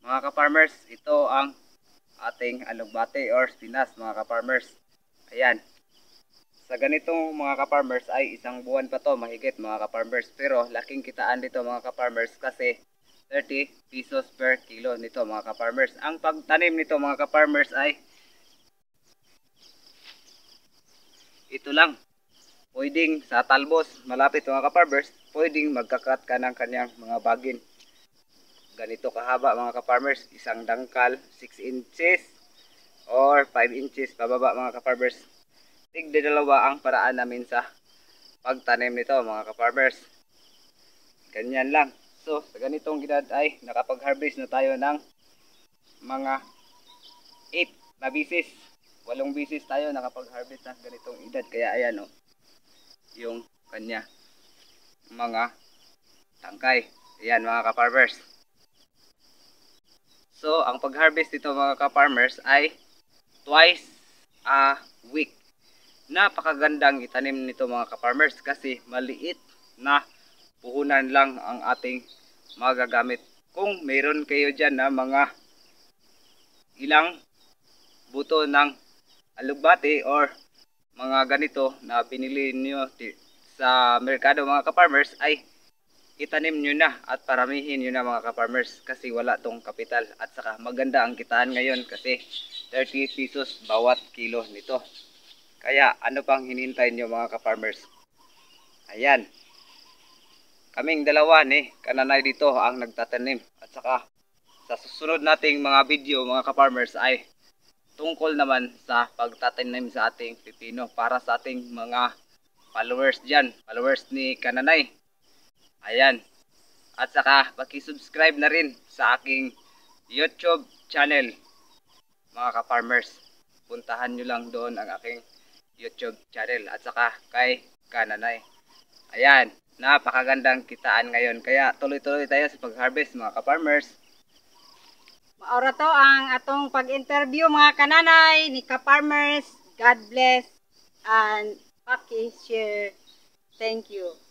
Mga ka-farmers, ito ang ating alugbate or spinas mga ka-farmers. Ayan. Sa ganitong mga ka-farmers ay isang buwan pa to mahigit mga ka-farmers. Pero laking kitaan dito mga ka-farmers kasi 30 pesos per kilo nito mga ka-farmers. Ang pagtanim nito mga ka-farmers ay ito lang. Pwedeng sa talbos malapit mga ka-farmers, pwedeng magkakat ka ng kanyang mga bagin. Ganito kahaba mga ka-farmers, isang dangkal 6 inches or 5 inches pababa mga ka-farmers. Tigda dalawa ang paraan namin sa pagtanim nito mga ka-farmers. Ganyan lang. So sa ganitong edad ay nakapag-harvest na tayo ng mga 8 na bisis. 8 bisis tayo nakapag-harvest ng ganitong edad. Kaya ayan o, yung kanya mga tangkay. Ayan mga ka-farmers. So, ang pag-harvest dito mga ka-farmers ay twice a week. Napakagandang itanim nito mga ka-farmers kasi maliit na puhunan lang ang ating magagamit. Kung mayroon kayo dyan na mga ilang buto ng alugbate or mga ganito na binili niyo sa merkado mga ka-farmers ay itanim nyo na at paramihin nyo na mga ka-farmers kasi wala tong kapital at saka maganda ang kitaan ngayon kasi 30 pesos bawat kilo nito. Kaya ano pang hinintay nyo mga ka-farmers? Ayan, kaming dalawa ni Kananay dito ang nagtatanim at saka sa susunod nating mga video mga ka-farmers ay tungkol naman sa pagtatanim sa ating pipino para sa ating mga followers dyan, followers ni Kananay. Ayan. At saka paki-subscribe na rin sa aking YouTube channel mga ka-farmers. Puntahan nyo lang doon ang aking YouTube channel at saka kay Kananay. Ayan, napakagandang kitaan ngayon. Kaya tuloy-tuloy tayo sa pag-harvest mga ka-farmers. Maura to ang atong pag-interview mga kananay ni ka-farmers. God bless and paki-share. Thank you.